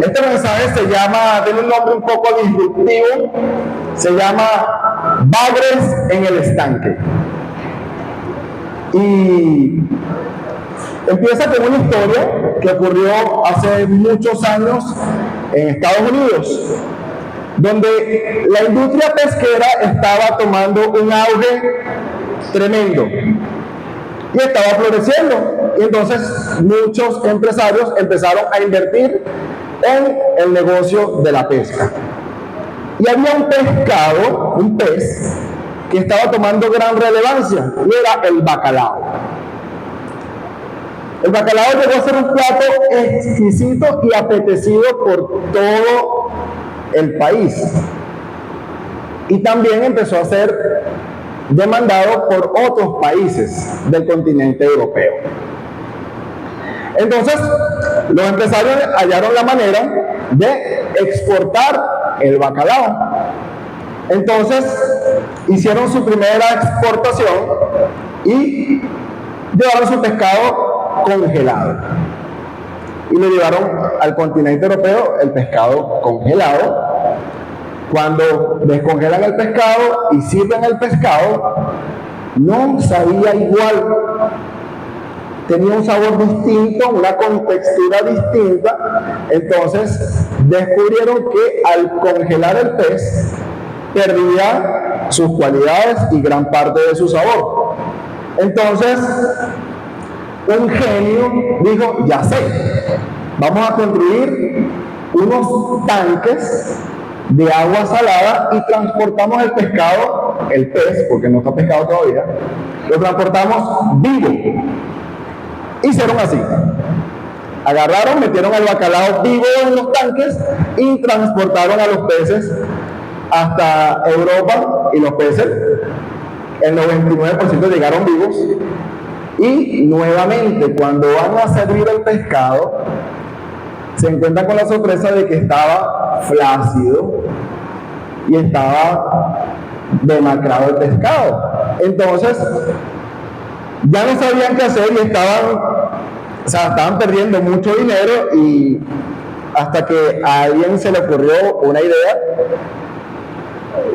Este mensaje tiene un nombre un poco disruptivo, se llama Bagres en el estanque. Y empieza con una historia que ocurrió hace muchos años en Estados Unidos, donde la industria pesquera estaba tomando un auge tremendo y estaba floreciendo. Y entonces muchos empresarios empezaron a invertir en el negocio de la pesca. Y había un pez que estaba tomando gran relevancia, y era el bacalao. El bacalao llegó a ser un plato exquisito y apetecido por todo el país. Y también empezó a ser demandado por otros países del continente europeo. Entonces, los empresarios hallaron la manera de exportar el bacalao. Entonces, hicieron su primera exportación y llevaron su pescado congelado. Y le llevaron al continente europeo el pescado congelado. Cuando descongelan el pescado y sirven el pescado, no sabía igual. Tenía un sabor distinto, una contextura distinta. Entonces descubrieron que al congelar el pez perdía sus cualidades y gran parte de su sabor. Entonces un genio dijo: ya sé, vamos a construir unos tanques de agua salada y transportamos el pescado, el pez, porque no está pescado todavía, lo transportamos vivo. Hicieron así: agarraron, metieron el bacalao vivo en los tanques y transportaron a los peces hasta Europa, y los peces, el 99% llegaron vivos. Y nuevamente, cuando van a servir el pescado, se encuentran con la sorpresa de que estaba flácido y estaba demacrado el pescado. Entonces ya no sabían qué hacer y estaban perdiendo mucho dinero, y hasta que a alguien se le ocurrió una idea.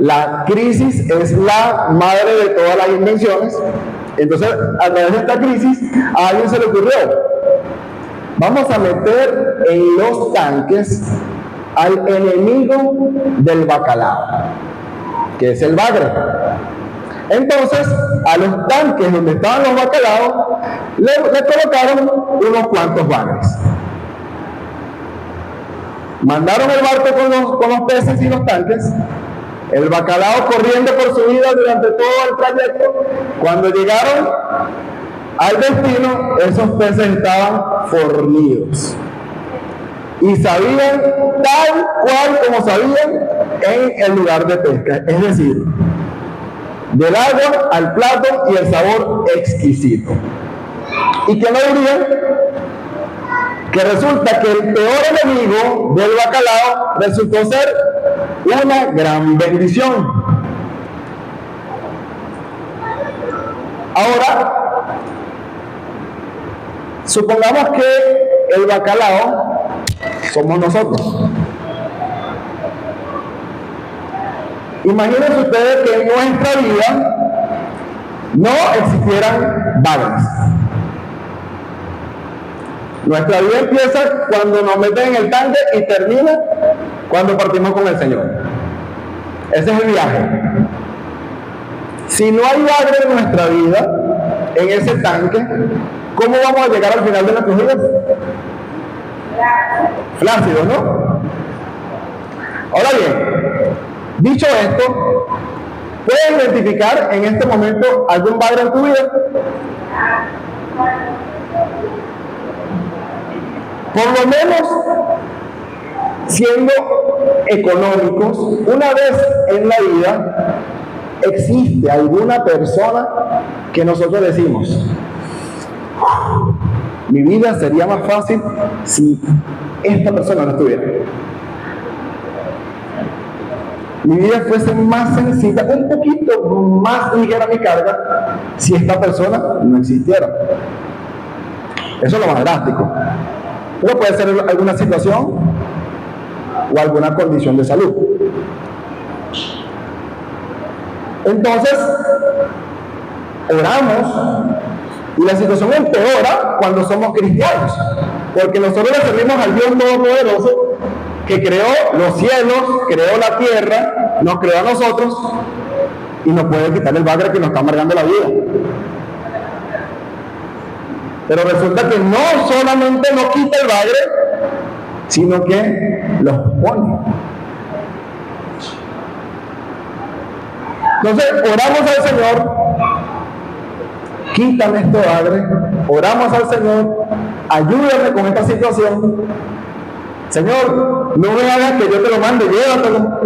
La crisis es la madre de todas las invenciones. Entonces, a través de esta crisis, a alguien se le ocurrió: vamos a meter en los tanques al enemigo del bacalao, que es el bagre. Entonces, a los tanques donde estaban los bacalaos le colocaron unos cuantos bagres. Mandaron el barco con los peces y los tanques, el bacalao corriendo por su vida durante todo el trayecto. Cuando llegaron al destino, esos peces estaban fornidos y sabían tal cual como sabían en el lugar de pesca, es decir, del agua al plato, y el sabor exquisito. Y que no dirían que resulta que el peor enemigo del bacalao resultó ser una gran bendición. Ahora, supongamos que el bacalao somos nosotros. Imagínense ustedes que en nuestra vida no existieran bagres. Nuestra vida empieza cuando nos meten en el tanque y termina cuando partimos con el Señor. Ese es el viaje. Si no hay bagre en nuestra vida, en ese tanque, ¿cómo vamos a llegar al final de nuestros días? Flácidos, ¿no? Ahora bien, dicho esto, ¿puedes identificar en este momento algún bagre en tu vida? Por lo menos, siendo económicos, una vez en la vida existe alguna persona que nosotros decimos: mi vida sería más fácil si esta persona no estuviera. Mi vida fuese más sencilla, un poquito más ligera mi carga, si esta persona no existiera. Eso es lo más drástico. pero puede ser alguna situación o alguna condición de salud. Entonces, oramos y la situación empeora cuando somos cristianos, porque nosotros le servimos al Dios Todopoderoso que creó los cielos, creó la tierra, nos creó a nosotros y nos puede quitar el bagre que nos está amargando la vida. Pero resulta que no solamente no quita el bagre, sino que los pone. Entonces, oramos al Señor, quítame este bagre, oramos al Señor, ayúdame con esta situación. Señor, no me hagas que yo te lo mande, llévatelo.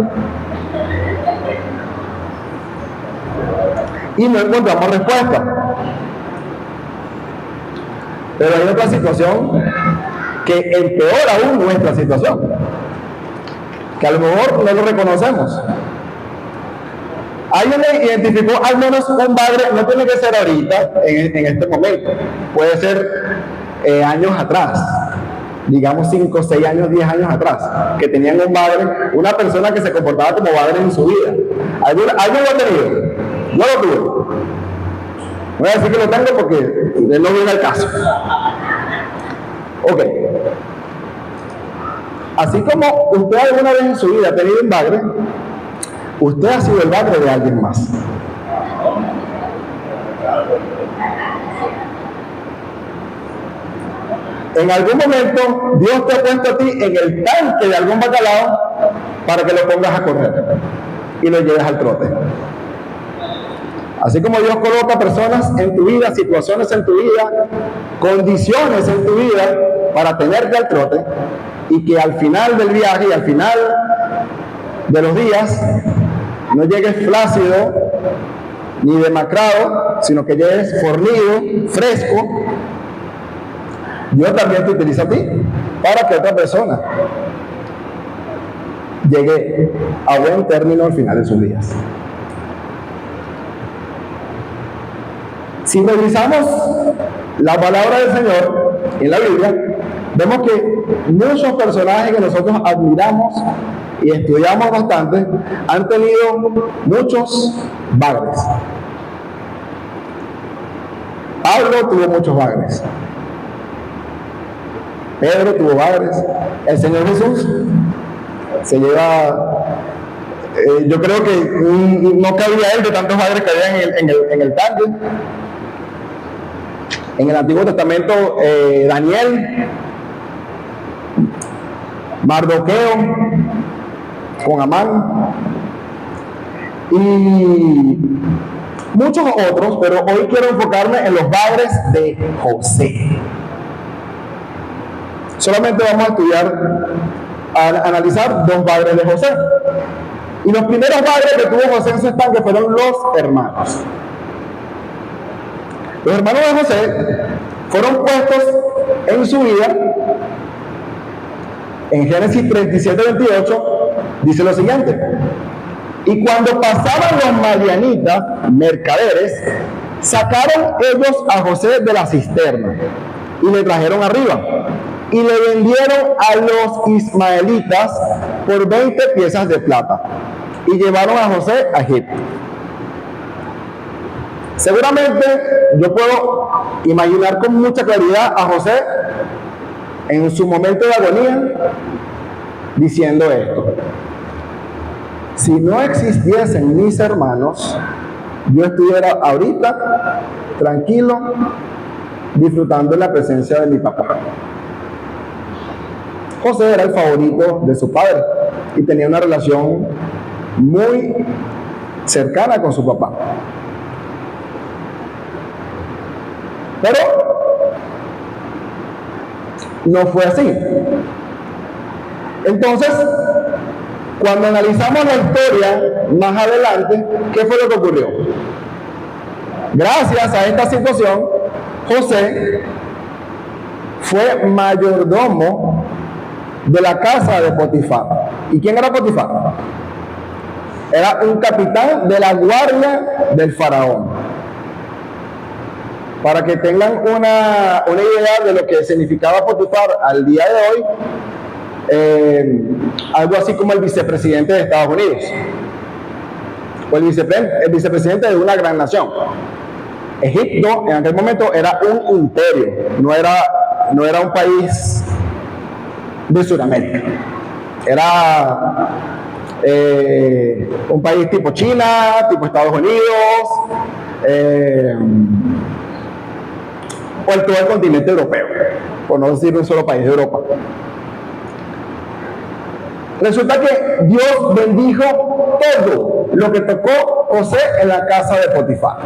Y no encontramos respuesta. Pero hay otra situación que empeora aún nuestra situación, que a lo mejor no lo reconocemos. Alguien identificó al menos un bagre, no tiene que ser ahorita, en este momento, puede ser años atrás, digamos 5, 6 años, 10 años atrás, que tenían un bagre, una persona que se comportaba como bagre en su vida. ¿Alguien lo ha tenido? Yo lo tuve. No voy a decir que lo tengo porque él no viene al caso. Ok. Así como usted alguna vez en su vida ha tenido un bagre, usted ha sido el bagre de alguien más. En algún momento Dios te ha puesto a ti en el tanque de algún bacalao para que lo pongas a correr y lo lleves al trote. Así como Dios coloca personas en tu vida, situaciones en tu vida, condiciones en tu vida para tenerte al trote, y que al final del viaje y al final de los días no llegues flácido ni demacrado, sino que llegues fornido, fresco. Dios también te utiliza a ti para que otra persona llegue a buen término al final de sus días. Si revisamos la palabra del Señor en la Biblia, vemos que muchos personajes que nosotros admiramos y estudiamos bastante han tenido muchos bagres. Pablo tuvo muchos bagres. Pedro tuvo bagres. El Señor Jesús se lleva, yo creo que no cabía él de tantos bagres que había en el tanque. En el Antiguo Testamento, Daniel, Mardoqueo, con Amán, y muchos otros, pero hoy quiero enfocarme en los bagres de José. Solamente vamos a estudiar, a analizar 2 bagres de José. Y los primeros bagres que tuvo José en su estanque fueron los hermanos. Los hermanos de José fueron puestos en su vida. En Génesis 37:28 dice lo siguiente: y cuando pasaban los madianitas, mercaderes, sacaron ellos a José de la cisterna y le trajeron arriba y le vendieron a los ismaelitas por 20 piezas de plata y llevaron a José a Egipto. Seguramente yo puedo imaginar con mucha claridad a José en su momento de agonía diciendo esto: si no existiesen mis hermanos, yo estuviera ahorita tranquilo disfrutando de la presencia de mi papá. José era el favorito de su padre y tenía una relación muy cercana con su papá. Pero no fue así. Entonces, cuando analizamos la historia más adelante, ¿qué fue lo que ocurrió? Gracias a esta situación, José fue mayordomo de la casa de Potifar. ¿Y quién era Potifar? Era un capitán de la guardia del faraón. Para que tengan una idea de lo que significaba Potifar al día de hoy, algo así como el vicepresidente de Estados Unidos, o el vicepresidente de una gran nación. Egipto en aquel momento era un imperio, no era un país de Sudamérica. Era un país tipo China, tipo Estados Unidos, o todo el continente europeo, por no decir un solo país de Europa. Resulta que Dios bendijo todo lo que tocó José en la casa de Potifar.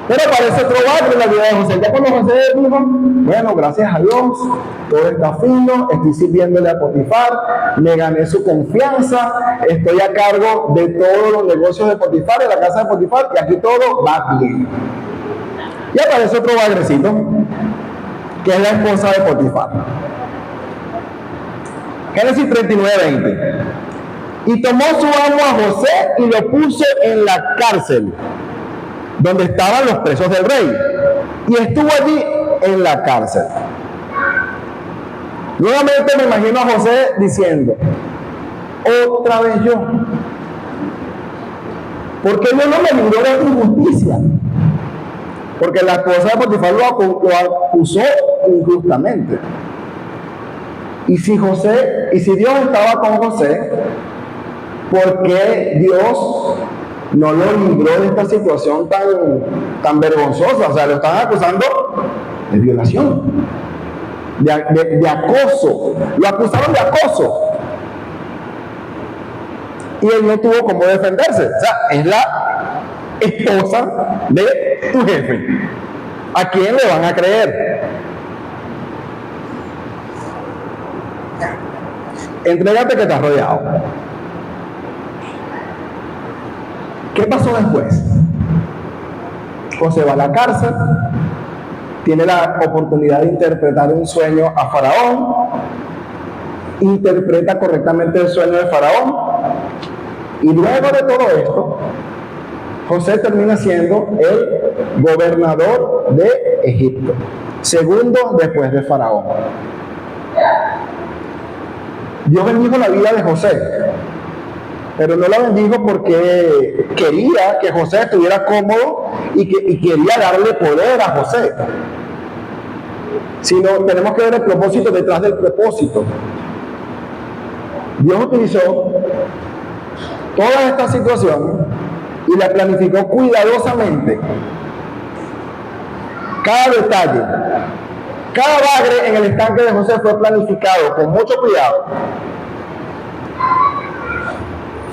Pero aparece otro bagre en la vida de José. Ya cuando José dijo, bueno, gracias a Dios, todo está fino, estoy sirviéndole a Potifar, me gané su confianza, estoy a cargo de todos los negocios de Potifar, de la casa de Potifar, y aquí todo va bien. Y aparece otro bagrecito, que es la esposa de Potifar. Génesis 39:20. Y tomó su amo a José y lo puso en la cárcel, donde estaban los presos del rey, y estuvo allí en la cárcel. Nuevamente me imagino a José diciendo, otra vez yo, porque yo no me libró de injusticia, porque la esposa de Potifar lo acusó injustamente. Y si Dios estaba con José, ¿por qué Dios no lo libró de esta situación tan vergonzosa? O sea, lo estaban acusando de violación, de acoso. Lo acusaron de acoso. Y él no tuvo cómo defenderse. O sea, es la esposa de tu jefe. ¿A quién le van a creer? Entrégate que estás rodeado. ¿Qué pasó después? José va a la cárcel, tiene la oportunidad de interpretar un sueño a Faraón, interpreta correctamente el sueño de Faraón, y luego de todo esto, José termina siendo el gobernador de Egipto, segundo después de Faraón. Dios bendijo la vida de José, pero no la bendijo porque quería que José estuviera cómodo y quería darle poder a José, sino tenemos que ver el propósito detrás del propósito. Dios utilizó toda esta situación y la planificó cuidadosamente. Cada detalle, cada bagre en el estanque de José fue planificado con mucho cuidado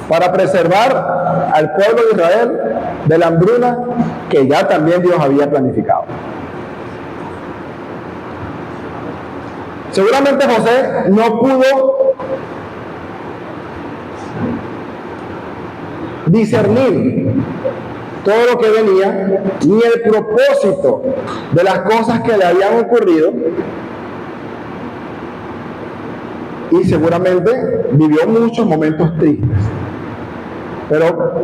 para preservar al pueblo de Israel de la hambruna que ya también Dios había planificado. Seguramente José no pudo discernir todo lo que venía, ni el propósito de las cosas que le habían ocurrido, y seguramente vivió muchos momentos tristes. Pero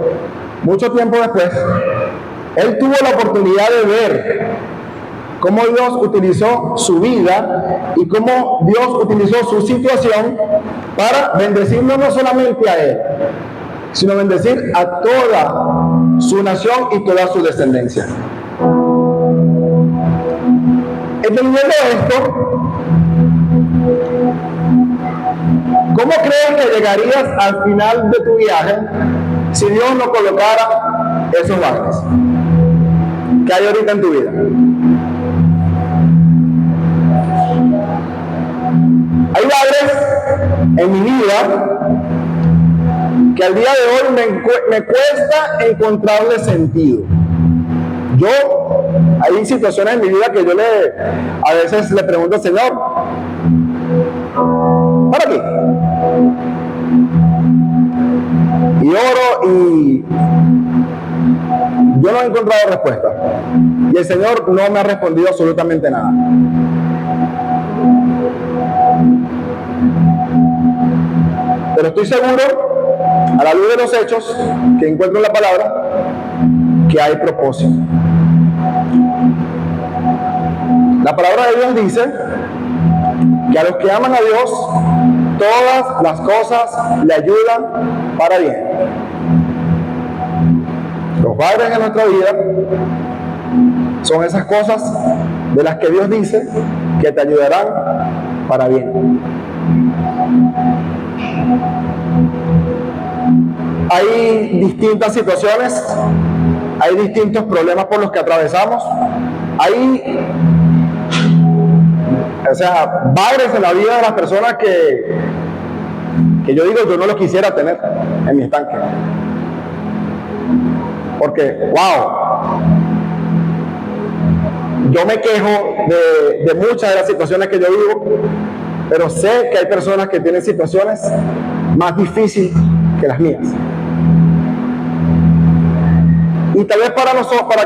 mucho tiempo después, él tuvo la oportunidad de ver cómo Dios utilizó su vida y cómo Dios utilizó su situación para bendecirnos no solamente a él, sino bendecir a toda su nación y toda su descendencia. Entendiendo esto, ¿cómo crees que llegarías al final de tu viaje si Dios no colocara esos bagres que hay ahorita en tu vida? Hay bagres en mi vida que al día de hoy me cuesta encontrarle sentido. Hay situaciones en mi vida que a veces le pregunto al Señor, ¿para qué? Y oro y yo no he encontrado respuesta. Y el Señor no me ha respondido absolutamente nada. Pero estoy seguro, a la luz de los hechos que encuentro en la palabra, que hay propósito. La palabra de Dios dice que a los que aman a Dios, todas las cosas le ayudan para bien. Los padres en nuestra vida son esas cosas de las que Dios dice que te ayudarán para bien. Hay distintas situaciones, hay distintos problemas por los que atravesamos, hay, padres en la vida de las personas que yo digo, yo no los quisiera tener en mi estanque. Porque, wow, yo me quejo de muchas de las situaciones que yo vivo, pero sé que hay personas que tienen situaciones más difíciles que las mías. Y tal vez para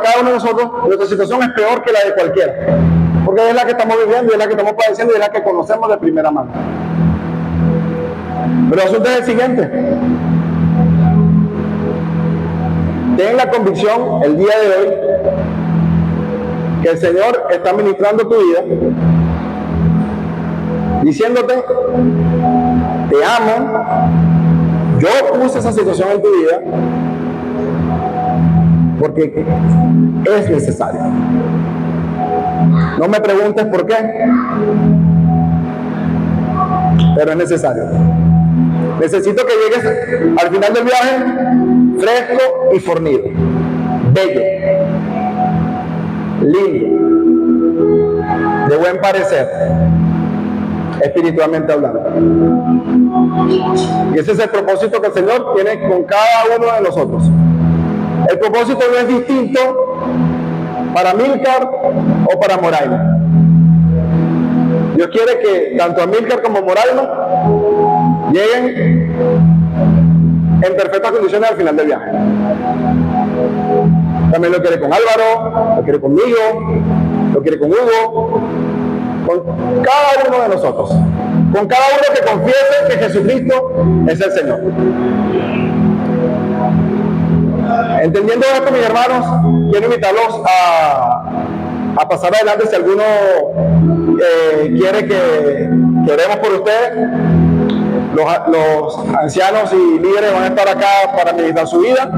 cada uno de nosotros, nuestra situación es peor que la de cualquiera, porque es la que estamos viviendo, es la que estamos padeciendo y es la que conocemos de primera mano. Pero el asunto es el siguiente: ten la convicción el día de hoy que el Señor está ministrando tu vida, diciéndote: te amo, yo puse esa situación en tu vida porque es necesario. No me preguntes por qué, pero es necesario. Necesito que llegues al final del viaje fresco y fornido, bello, lindo, de buen parecer, espiritualmente hablando. Y ese es el propósito que el Señor tiene con cada uno de nosotros. El propósito no es distinto para Amílcar o para Moraima. Dios quiere que tanto Amílcar como Moraima lleguen en perfectas condiciones al final del viaje. También lo quiere con Álvaro, lo quiere conmigo, lo quiere con Hugo, con cada uno de nosotros, con cada uno que confiese que Jesucristo es el Señor. Entendiendo esto, mis hermanos, quiero invitarlos a pasar adelante. Si alguno quiere que oremos por ustedes, los ancianos y líderes van a estar acá para meditar su vida.